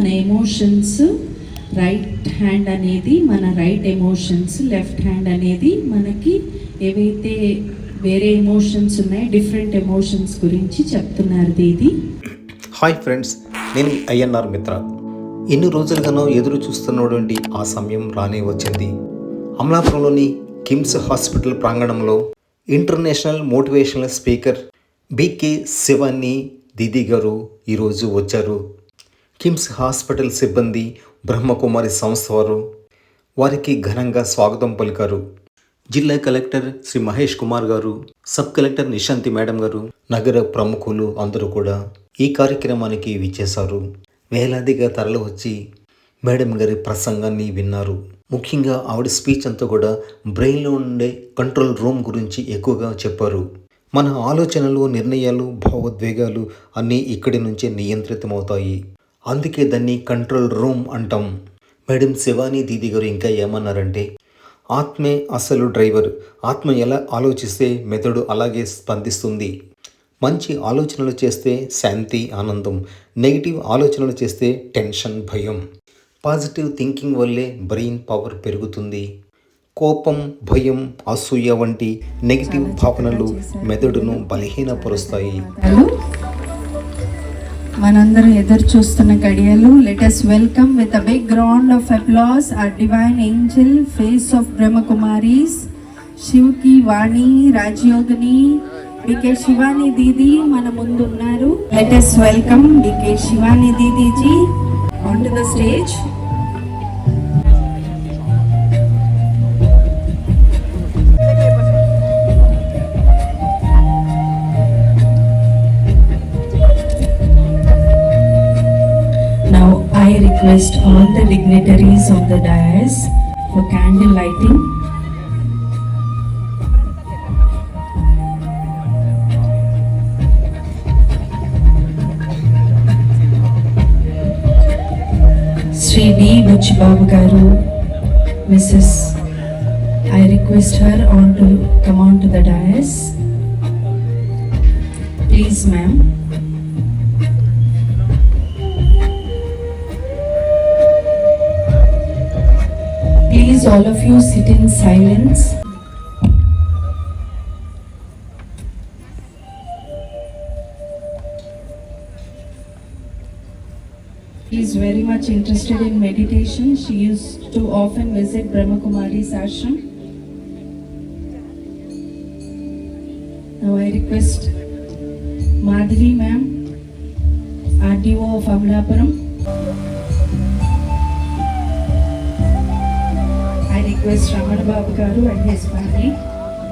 మన emotions right hand అనేది మన రైట్ ఎమోషన్స్, లెఫ్ట్ హ్యాండ్ అనేది మనకి ఏవైతే వేరే ఎమోషన్స్ ఉన్నాయి, డిఫరెంట్ ఎమోషన్స్ గురించి చెప్తున్నారు దీది. హాయ్ ఫ్రెండ్స్, నేను ఐఎన్ఆర్ మిత్ర. ఎన్ని రోజులుగానో ఎదురు చూస్తున్నటువంటి ఆ సమయం రానే వచ్చింది. అమలాపురంలోని కిమ్స్ హాస్పిటల్ ప్రాంగణంలో international motivational speaker BK Shivani Didi garu ఈరోజు వచ్చారు. కిమ్స్ హాస్పిటల్ సిబ్బంది, బ్రహ్మకుమారి సంస్థ వారికి ఘనంగా స్వాగతం పలికారు. జిల్లా కలెక్టర్ శ్రీ మహేష్ కుమార్ గారు, సబ్ కలెక్టర్ నిశాంతి మేడం గారు, నగర ప్రముఖులు అందరూ కూడా ఈ కార్యక్రమానికి విచ్చేశారు. వేలాదిగా తరలి వచ్చి మేడం గారి ప్రసంగాన్ని విన్నారు. ముఖ్యంగా ఆవిడ స్పీచ్ అంతా కూడా బ్రెయిన్లో ఉండే కంట్రోల్ రూమ్ గురించి ఎక్కువగా చెప్పారు. మన ఆలోచనలు, నిర్ణయాలు, భావోద్వేగాలు అన్నీ ఇక్కడి నుంచే నియంత్రితమవుతాయి. అందుకే దాన్ని కంట్రోల్ రూమ్ అంటాం. మేడం శివాని దీదీ గారు ఇంకా ఏమన్నారంటే, ఆత్మే అసలు డ్రైవర్. ఆత్మ ఎలా ఆలోచిస్తే మెదడు అలాగే స్పందిస్తుంది. మంచి ఆలోచనలు చేస్తే శాంతి, ఆనందం. నెగిటివ్ ఆలోచనలు చేస్తే టెన్షన్, భయం. పాజిటివ్ థింకింగ్ వల్లే బ్రెయిన్ పవర్ పెరుగుతుంది. కోపం, భయం, అసూయ వంటి నెగిటివ్ భావనలు మెదడును బలహీనపరుస్తాయి. మనందరం ఎదురు చూస్తున్న గడియలు. Let us welcome with a big round of applause our divine angel, face of Brahmakumaris, శివకి వాణి, రాజయోగిని, బికే శివాని దీది మన ముందు ఉన్నారు. Let us welcome BK Shivani Didiji on to the stage. I request all the dignitaries of the dais for candle lighting. Sri D. Buchibabu Garu, Mrs. I request her to come on to the dais. Please, ma'am. Please, all of you sit in silence. She is very much interested in meditation. She used to often visit Brahmakumari's ashram. Now I request Madhavi ma'am, RDO of Amalapuram. I request Ramana Babu Garu and his family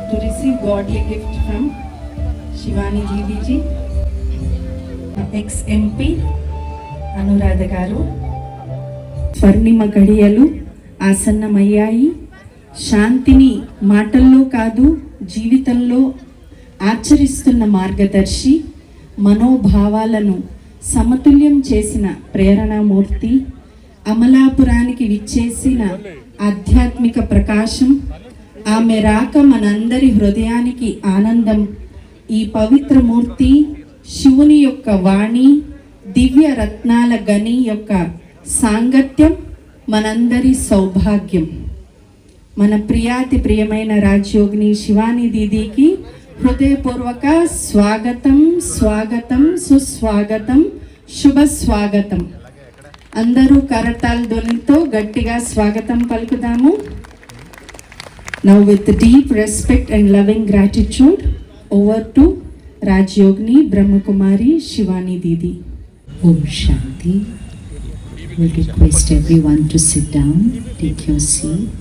to receive godly gift from Shivani Didi, ex-MP Anuradha Garu. స్వర్ణిమ గడియలు ఆసన్నమయ్యాయి. శాంతిని మాటల్లో కాదు, జీవితంలో ఆచరిస్తున్న మార్గదర్శి, మనోభావాలను సమతుల్యం చేసిన ప్రేరణామూర్తి, అమలాపురానికి విచ్చేసిన ఆధ్యాత్మిక ప్రకాశం, ఆమె రాక మనందరి హృదయానికి ఆనందం. ఈ పవిత్ర మూర్తి శివుని యొక్క వాణి, దివ్య రత్నాల గని యొక్క సాంగత్యం మనందరి సౌభాగ్యం. మన ప్రియాతి ప్రియమైన రాజయోగిని శివాని దీదీకి హృదయపూర్వక స్వాగతం, స్వాగతం, సుస్వాగతం, శుభ స్వాగతం. అందరూ కరతాళ ధ్వనితో గట్టిగా స్వాగతం పలుకుదాము. Now with deep respect and loving gratitude, over to Rajyogini Brahmakumari Shivani Didi. Om Shanti. We request everyone to sit down, take your seat.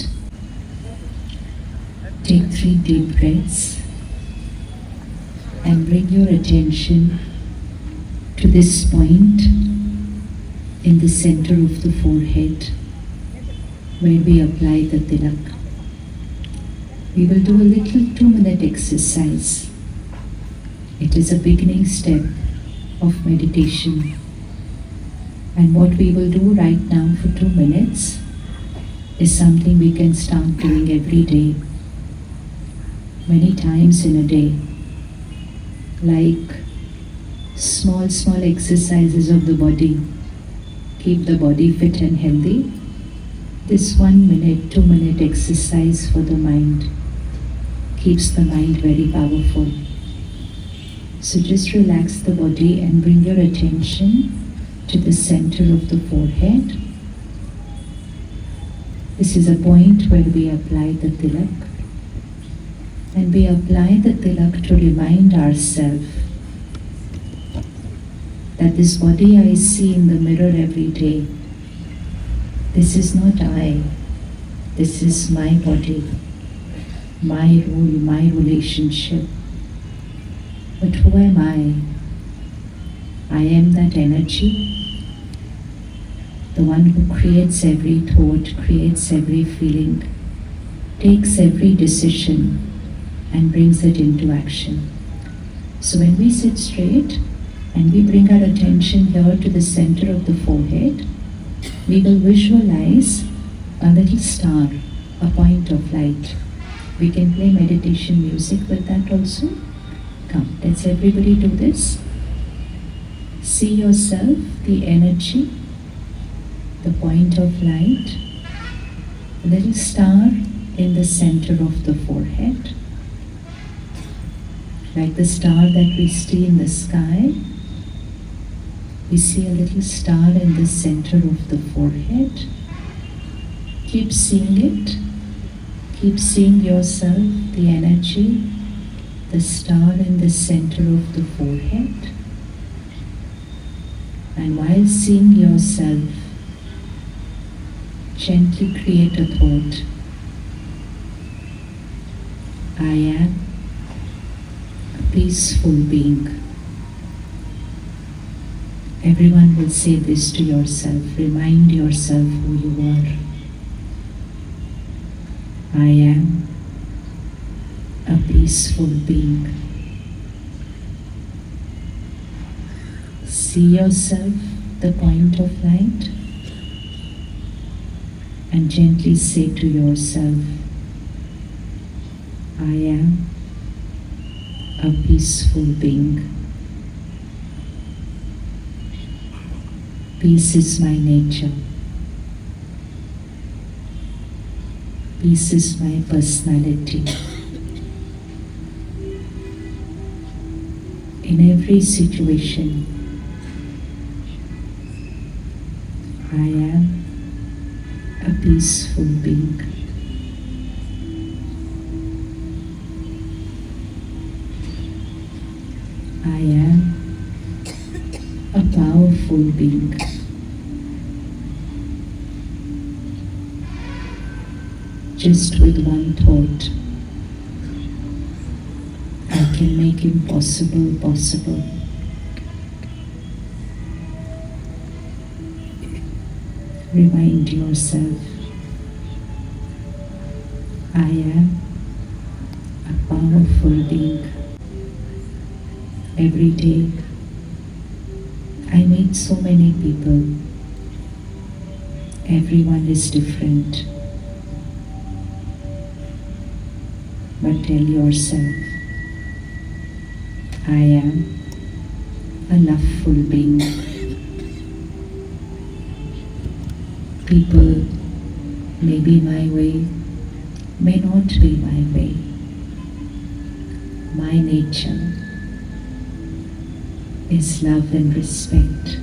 Take 3 deep breaths and bring your attention to this point in the center of the forehead where we apply the tilak. We will do a little 2-minute exercise. It is a beginning step of meditation. And what we will do right now for 2 minutes is something we can start doing every day, many times in a day, like small exercises of the body keep the body fit and healthy, this 1 minute, 2 minute exercise for the mind keeps the mind very powerful. So just relax the body and bring your attention to the center of the forehead. This is a point where we apply the tilak. And we apply the tilak to remind ourselves that this body I see in the mirror every day, this is not I, this is my body, my role, my relationship. But who am I? I am that energy, the one who creates every thought, creates every feeling, takes every decision and brings it into action. So when we sit straight and we bring our attention here to the center of the forehead, we will visualize a little star, a point of light. We can play meditation music with that also. Come, let's everybody do this. See yourself, the energy, the point of light, a little star in the center of the forehead. Like the star that we see in the sky, we see a little star in the center of the forehead. Keep seeing it. Keep seeing yourself, the energy, the star in the center of the forehead. And while seeing yourself, gently create a thought. I am a peaceful being. Everyone will say this to yourself. Remind yourself who you are. I am a peaceful being. See yourself, the point of light, and gently say to yourself, I am a peaceful being. Peace is my nature. Peace is my personality. In every situation, I am a peaceful being. I am a powerful being. Just with one thought, I can make impossible possible. Remind yourself, I am a powerful being. Every day, I meet so many people. Everyone is different. But tell yourself, I am a loveful being. People may be my way, may not be my way. My nature is love and respect.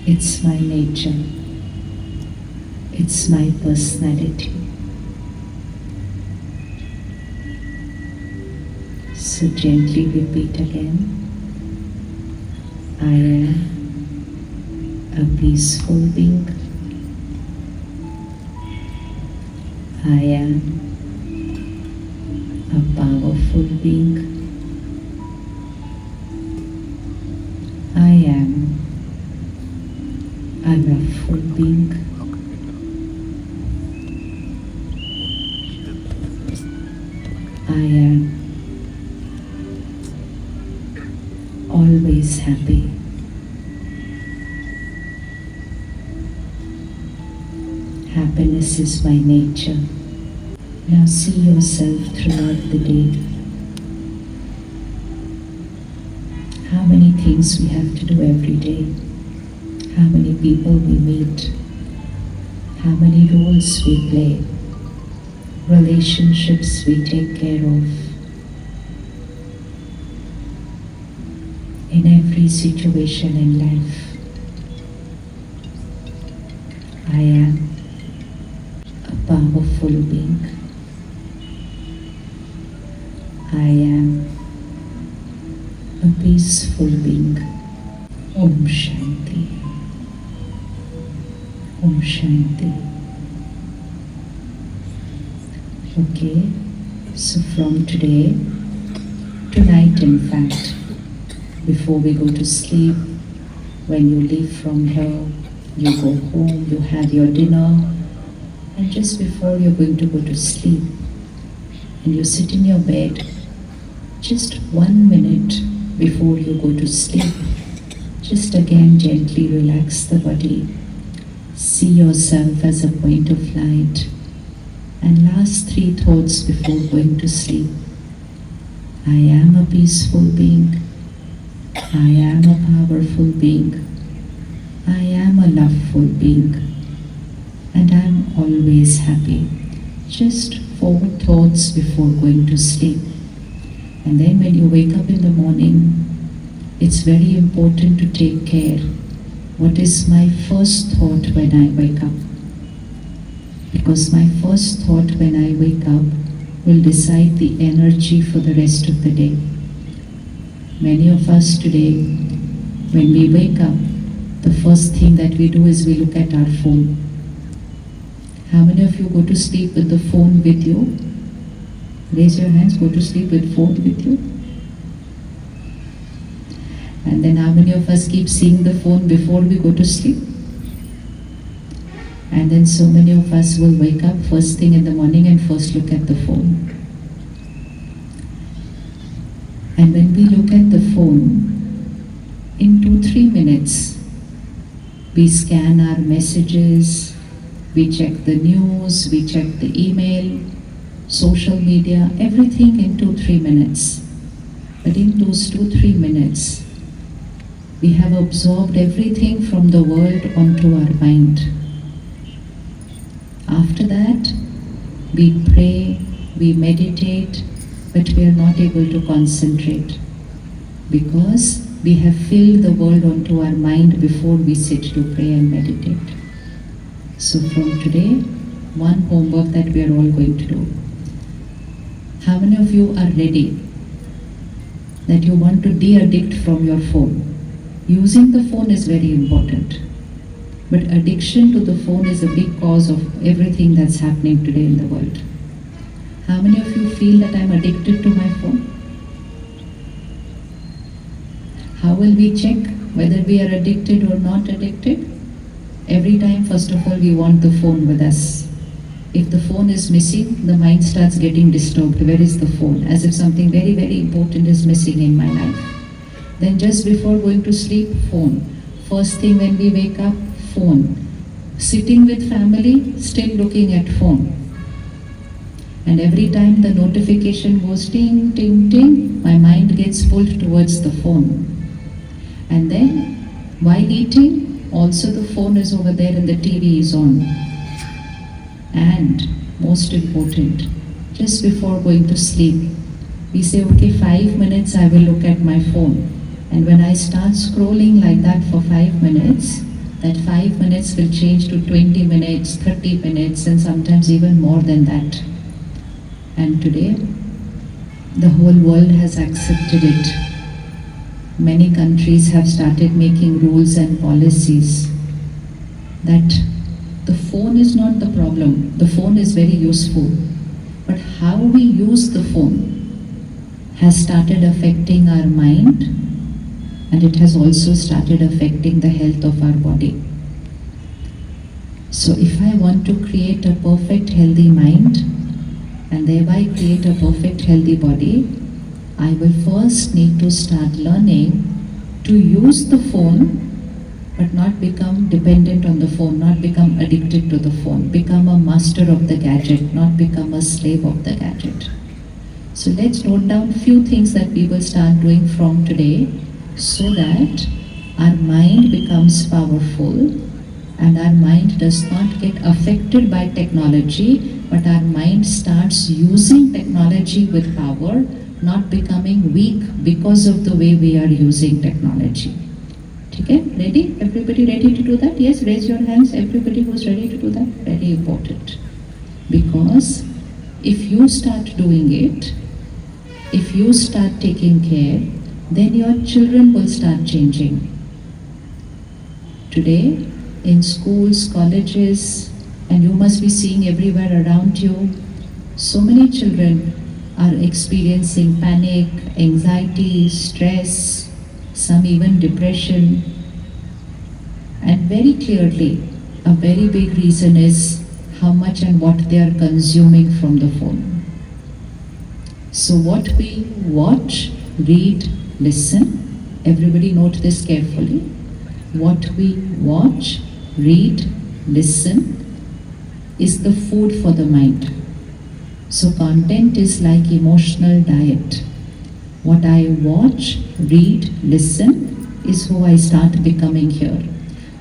It's my nature. It's my personality. So gently repeat again. I am a peaceful being. I am a powerful being. I am a loveful being. I am always happy. Happiness is my nature. Now see yourself throughout the day. How how many things we have to do every day, how many people we meet, how many roles we play, relationships we take care of. In every situation in life, I am a powerful being. I am a peaceful being. Om Shanti. Om Shanti. Okay, so from today, tonight in fact, before we go to sleep, when you leave from here, you go home, you have your dinner, and just before you're going to go to sleep, and you sit in your bed, just 1 minute before you go to sleep, just again gently relax the body, see yourself as a point of light, and last 3 thoughts before going to sleep. I am a peaceful being. I am a powerful being. I am a loveful being. And I am always happy. Just 4 thoughts before going to sleep. And then when you wake up in the morning, it's very important to take care. What is my first thought when I wake up? Because my first thought when I wake up will decide the energy for the rest of the day. Many of us today, when we wake up, the first thing that we do is we look at our phone. How many of you go to sleep with the phone with you? Raise your hands, go to sleep with phone with you. And then how many of us keep seeing the phone before we go to sleep? And then so many of us will wake up first thing in the morning and first look at the phone. And when we look at the phone, in 2-3 minutes, we scan our messages, we check the news, we check the email, social media, everything in 2-3 minutes. But in those 2-3 minutes, we have absorbed everything from the world onto our mind. After that, we pray, we meditate, but we are not able to concentrate because we have filled the world onto our mind before we sit to pray and meditate. So from today, one homework that we are all going to do. How many of you are ready that you want to de-addict from your phone? Using the phone is very important, but addiction to the phone is a big cause of everything that's happening today in the world. How many of you feel that I'm addicted to my phone? How will we check whether we are addicted or not addicted? Every time, first of all, we want the phone with us. If the phone is missing, the mind starts getting disturbed. Where is the phone? As if something very, very important is missing in my life. Then just before going to sleep, phone. First thing when we wake up, phone. Sitting with family, still looking at phone. And every time the notification goes ting, ting, ting, my mind gets pulled towards the phone. And then, while eating, also the phone is over there and the TV is on. And, most important, just before going to sleep, we say, okay, 5 minutes I will look at my phone. And when I start scrolling like that for 5 minutes, that 5 minutes will change to 20 minutes, 30 minutes, and sometimes even more than that. And today, the whole world has accepted it. Many countries have started making rules and policies that the phone is not the problem. The phone is very useful. But how we use the phone has started affecting our mind, and it has also started affecting the health of our body. So if I want to create a perfect healthy mind, and thereby create a perfect healthy body, I will first need to start learning to use the phone, but not become dependent on the phone, not become addicted to the phone, become a master of the gadget, not become a slave of the gadget. So let's note down few things that we will start doing from today so that our mind becomes powerful and our mind does not get affected by technology, but our mind starts using technology with power, not becoming weak because of the way we are using technology. Okay, ready? Everybody ready to do that? Yes, raise your hands. Everybody who's ready to do that? Very important. Because if you start doing it, if you start taking care, then your children will start changing. Today, in schools, colleges, and you must be seeing everywhere around you, so many children are experiencing panic, anxiety, stress, some even depression. And very clearly, a very big reason is how much and what they are consuming from the phone. So what we watch, read, listen, everybody note this carefully. What we watch, read, listen is the food for the mind. So content is like emotional diet. What I watch, read, listen is who I start becoming here.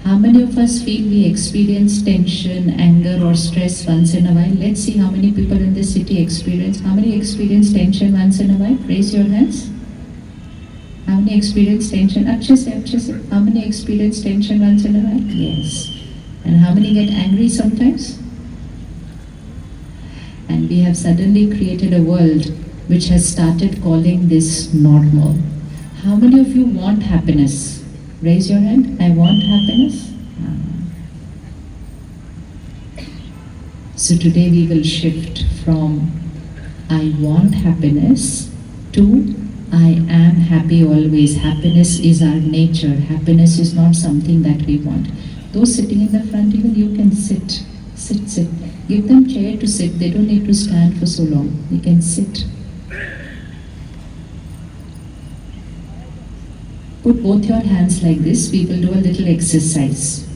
How many of us feel we experience tension, anger or stress once in a while? Let's see how many people in this city experience. How many experience tension once in a while? Raise your hands. How many experience tension? Achha, how many experience tension once in a while? Yes. And how many get angry sometimes? And we have suddenly created a world which has started calling this normal. How many of you want happiness? Raise your hand. I want happiness. So today we will shift from I want happiness to I am happy always. Happiness is our nature. Happiness is not something that we want. Those sitting in the front, even you can sit. Give them chair to sit. They don't need to stand for so long. They can sit. Put both your hands like this. We will do a little exercise.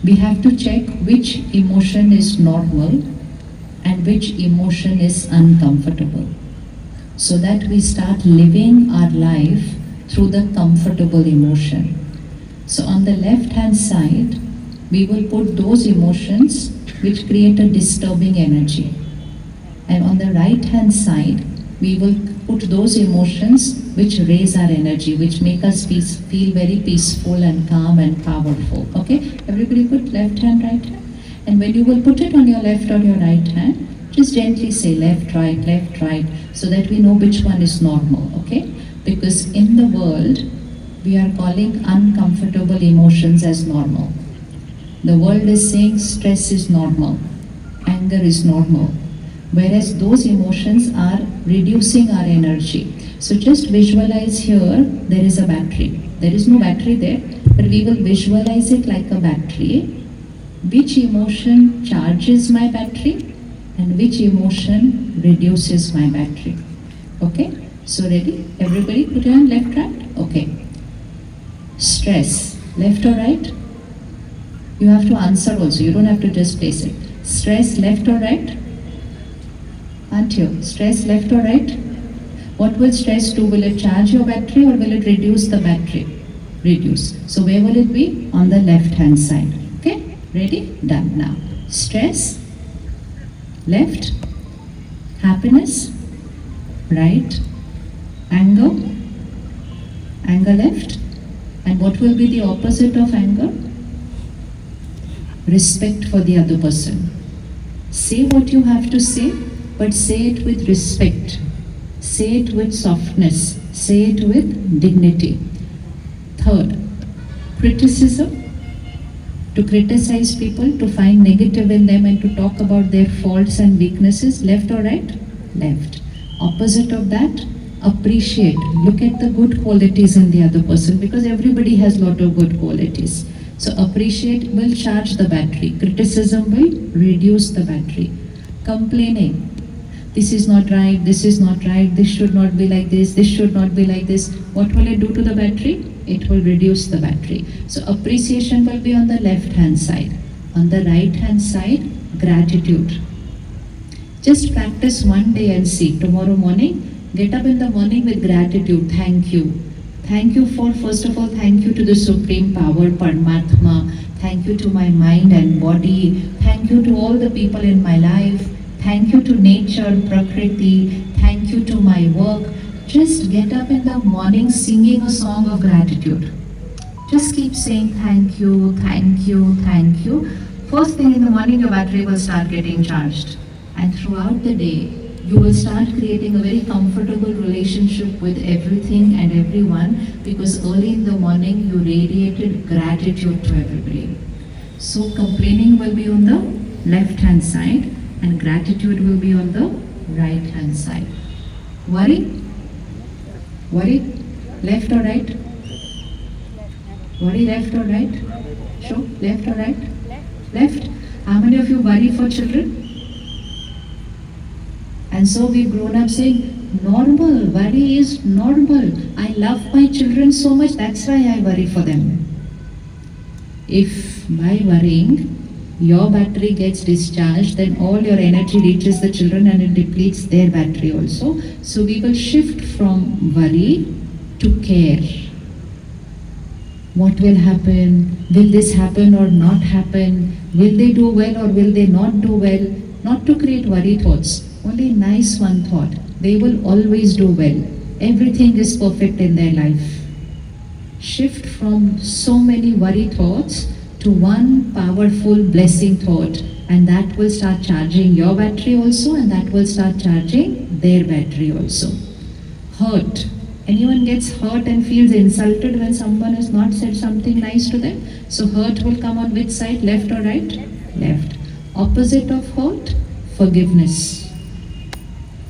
We have to check which emotion is normal and which emotion is uncomfortable, so that we start living our life through the comfortable emotion. So on the left hand side, we will put those emotions which create a disturbing energy. And on the right hand side, we will put those emotions which raise our energy, which make us feel very peaceful and calm and powerful. Okay? Everybody put left hand, right hand. And when you will put it on your left or your right hand, just gently say left, right, so that we know which one is normal, okay? Because in the world, we are calling uncomfortable emotions as normal. The world is saying stress is normal, anger is normal, whereas those emotions are reducing our energy. So just visualize here, there is a battery. There is no battery there, but we will visualize it like a battery. Which emotion charges my battery and which emotion reduces my battery? Okay, so ready? Everybody put your hand left, right? Okay. Stress, left or right? You have to answer also, you don't have to just place it. Stress, left or right? Aren't you? Stress, left or right? What will stress do? Will it charge your battery or will it reduce the battery? Reduce. So where will it be? On the left hand side. Okay, ready? Done. Now, stress, left, happiness, right, anger, anger left, and what will be the opposite of anger? Respect for the other person. Say what you have to say, but say it with respect. Say it with softness. Say it with dignity. Third, criticism. To criticize people, to find negative in them and to talk about their faults and weaknesses, left or right? Left. Opposite of that, appreciate. Look at the good qualities in the other person, because everybody has a lot of good qualities. So appreciate will charge the battery. Criticism will reduce the battery. Complaining. This is not right, this is not right, this should not be like this should not be like this. What will it do to the battery? It will reduce the battery. So appreciation will be on the left hand side. On the right hand side, gratitude. Just practice one day and see. Tomorrow morning, Get up in the morning with gratitude. Thank you. Thank you for, first of all, thank you to the Supreme Power, Paramatma. Thank you to my mind and body. Thank you to all the people in my life. Thank you to nature, Prakriti. Thank you to my work. Just get up in the morning singing a song of gratitude. Just keep saying thank you, thank you, thank you. First thing in the morning, your battery will start getting charged. And throughout the day, you will start creating a very comfortable relationship with everything and everyone, because early in the morning, you radiated gratitude to everybody. So complaining will be on the left-hand side and gratitude will be on the right-hand side. Worry? Worry? Left or right? Worry left or right? Show, left or right? Left. How many of you worry for children? And so we've grown up saying, normal, worry is normal. I love my children so much, that's why I worry for them. If by worrying, your battery gets discharged, then all your energy reaches the children and it depletes their battery also. So we will shift from worry to care. What will happen? Will this happen or not happen? Will they do well or will they not do well? Not to create worry thoughts, only nice one thought. They will always do well. Everything is perfect in their life. Shift from so many worry thoughts to one powerful blessing thought, and that will start charging your battery also, and that will start charging their battery also. Hurt. Anyone gets hurt and feels insulted when someone has not said something nice to them? So hurt will come on which side, left or right? Left. Opposite of hurt, forgiveness.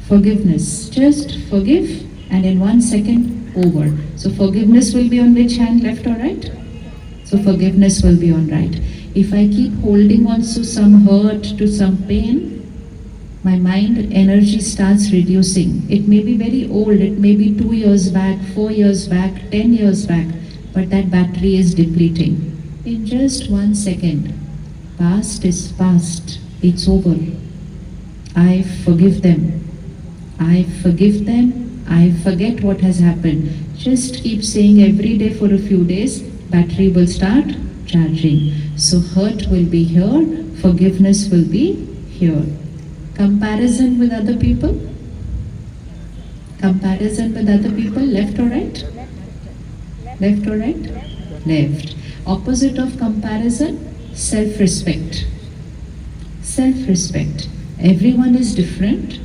Forgiveness. Just forgive and in 1 second over. So forgiveness will be on which hand, left or right? So forgiveness will be on right. If I keep holding on to some hurt, to some pain, my mind energy starts reducing. It may be very old, it may be 2 years back, 4 years back, 10 years back, but that battery is depleting. In just 1 second, past is past, it's over. I forgive them. I forgive them. I forget what has happened. Just keep saying every day for a few days, battery will start charging. So hurt will be here, forgiveness will be here. Comparison with other people? Comparison with other people, left or right? Left or right? Left. Opposite of comparison, self-respect. Self-respect. Everyone is different.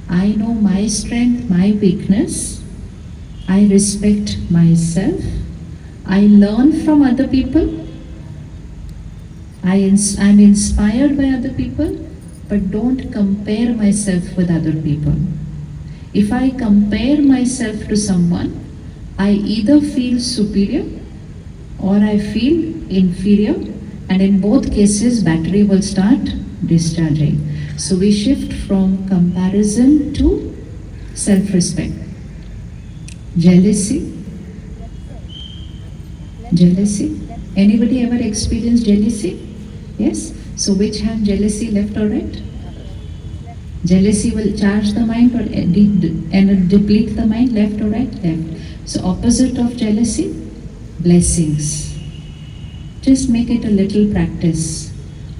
I know my strength, my weakness. I respect myself. I learn from other people. I'm inspired by other people, but don't compare myself with other people. If I compare myself to someone, I either feel superior or I feel inferior, and in both cases, battery will start discharging. So we shift from comparison to self-respect. Jealousy. Jealousy. Anybody ever experienced jealousy? Yes? So which hand, jealousy, left or right? Jealousy will charge the mind or deplete the mind, left or right? Left. So opposite of jealousy, blessings. Just make it a little practice.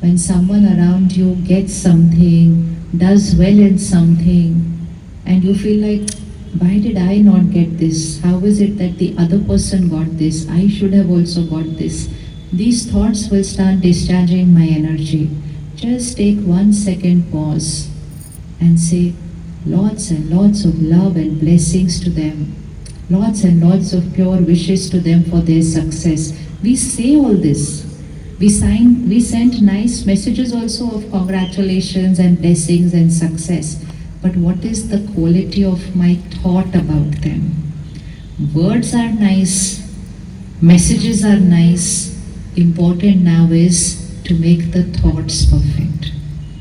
When someone around you gets something, does well in something, and you feel like, why did I not get this? How is it that the other person got this? I should have also got this. These thoughts will start discharging my energy. Just take 1 second pause and say lots and lots of love and blessings to them. Lots and lots of pure wishes to them for their success. We say all this. We send nice messages also of congratulations and blessings and success. But what is the quality of my thought about them? Words are nice, messages are nice. Important now is to make the thoughts perfect.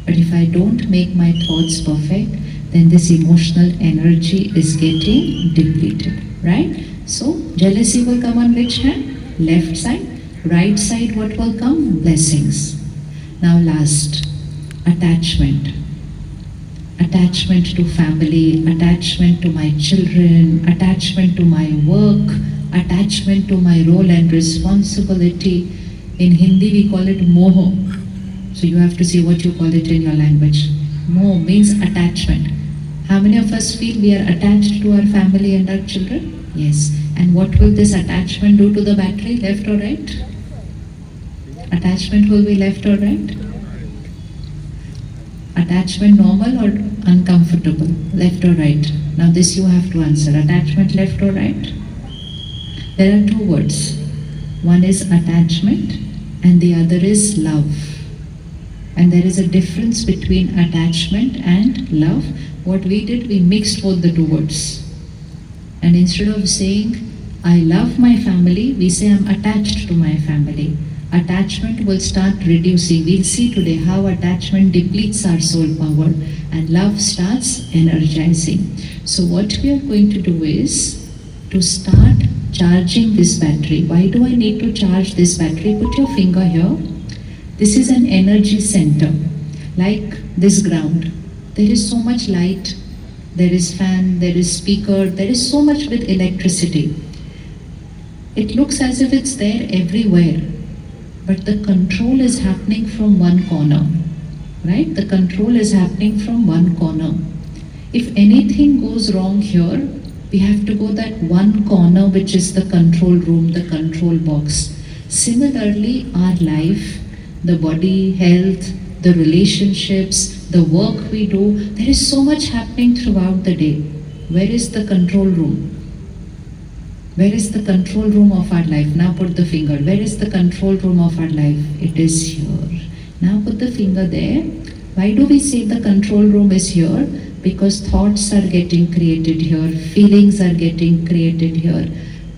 But if I don't make my thoughts perfect, then this emotional energy is getting depleted, right? So jealousy will come on which hand? Left side. Right side, what will come? Blessings. Now last, attachment. attachment to family, attachment to my children, attachment to my work, attachment to my role and responsibility. In Hindi we call it moho. So you have to see what you call it in your language. Moho means attachment. How many of us feel we are attached to our family and our children? Yes. And what will this attachment do to the battery, left or right? Attachment will be left or right? Attachment normal or uncomfortable, left or right? Now this you have to answer. Attachment left or right? There are two words. One is attachment and the other is love. And there is a difference between attachment and love. What we did, we mixed both the two words. And instead of saying, I love my family, we say I'm attached to my family. Attachment will start reducing. We'll see today how attachment depletes our soul power and love starts energizing. So what we are going to do is to start charging this battery. Why do I need to charge this battery? Put your finger here. This is an energy center, like this ground. There is so much light, there is fan, there is speaker, there is so much with electricity. It looks as if it's there everywhere, but the control is happening from one corner, right? The control is happening from one corner. If anything goes wrong here, we have to go that one corner which is the control room, the control box. Similarly, our life, the body, health, the relationships, the work we do, there is so much happening throughout the day. Where is the control room? Where is the control room of our life? Now put the finger. Where is the control room of our life? It is here. Now put the finger there. Why do we say the control room is here? Because thoughts are getting created here, feelings are getting created here,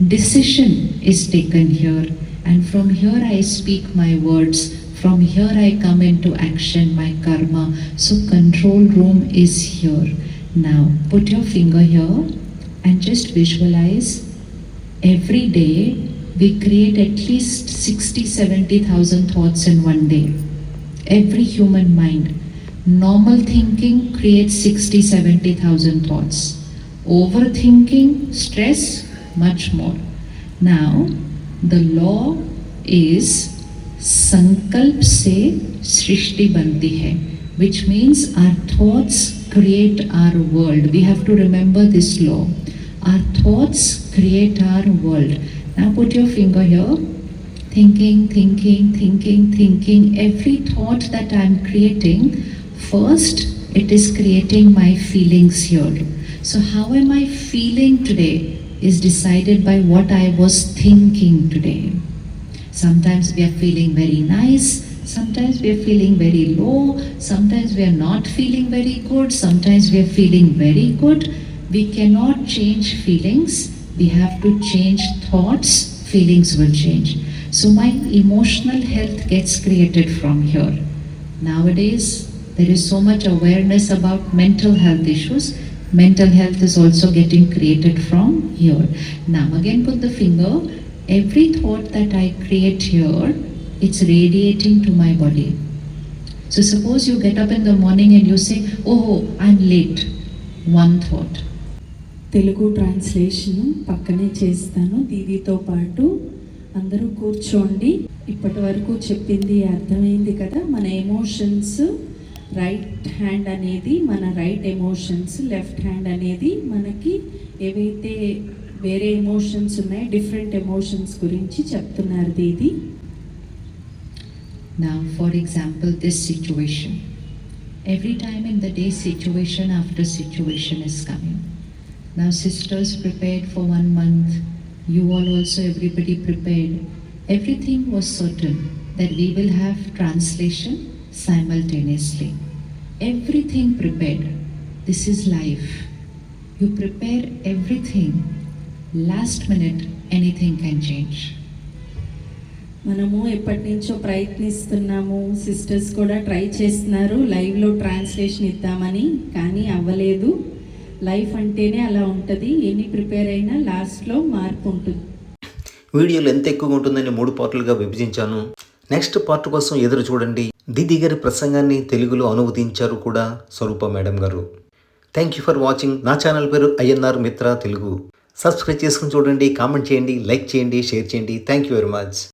decision is taken here, and from here I speak my words, from here I come into action, my karma. So control room is here. Now put your finger here and just visualize. Every day we create at least 60,000-70,000 thoughts in one day. Every human mind. Normal thinking creates 60,000-70,000 thoughts. Overthinking, stress, much more. Now, the law is Sankalp se Srishti banti hai, which means our thoughts create our world. We have to remember this law. Our thoughts create our world. Now put your finger here. Thinking, thinking, thinking, thinking. Every thought that I am creating, first it is creating my feelings here. So how am I feeling today is decided by what I was thinking today. Sometimes we are feeling very nice, sometimes we are feeling very low, sometimes we are not feeling very good, sometimes we are feeling very good. We cannot change feelings, we have to change thoughts, feelings will change. So my emotional health gets created from here. Nowadays, there is so much awareness about mental health issues. Mental health is also getting created from here. Now again put the finger. Every thought that I create here, it's radiating to my body. So suppose you get up in the morning and you say, oh, I'm late. One thought. Telugu translation పక్కనే చేస్తాను దీదీతో పాటు. అందరూ కూర్చోండి. ఇప్పటి వరకు చెప్పింది అర్థమైంది కదా. మన ఎమోషన్స్, రైట్ హ్యాండ్ అనేది మన రైట్ ఎమోషన్స్, లెఫ్ట్ హ్యాండ్ అనేది మనకి ఏవైతే వేరే ఎమోషన్స్ ఉన్నాయి, డిఫరెంట్ ఎమోషన్స్ గురించి చెప్తున్నారు దీది. Now for example, this situation. Every time in the day, situation after situation is coming. Now sisters prepared for 1 month, you all also, everybody prepared. Everything was certain that we will have translation simultaneously. Everything prepared. This is life. You prepare everything. Last minute, anything can change. మనము ఎప్పటి నుంచో ప్రయత్నిస్తున్నాము, sisters కూడా try చేస్తున్నారు లైవ్లో translation ఇద్దామని, కానీ అవ్వలేదు. లైఫ్ అంటేనే అలా ఉంటుంది, ఎన్ని ప్రిపేర్ అయినా లాస్ట్లో మార్పు ఉంటుంది. వీడియోలు ఎంత ఎక్కువగా ఉంటుందని 3 పార్టులుగా విభజించాను. నెక్స్ట్ పార్ట్ కోసం ఎదురు చూడండి. దీది గారి ప్రసంగాన్ని తెలుగులో అనువదించారు కూడా స్వరూప మేడం గారు. Thank you for watching. నా ఛానల్ పేరు ఐఎన్ఆర్ మిత్ర తెలుగు. సబ్స్క్రైబ్ చేసుకుని చూడండి, కామెంట్ చేయండి, లైక్ చేయండి, షేర్ చేయండి. Thank you very much.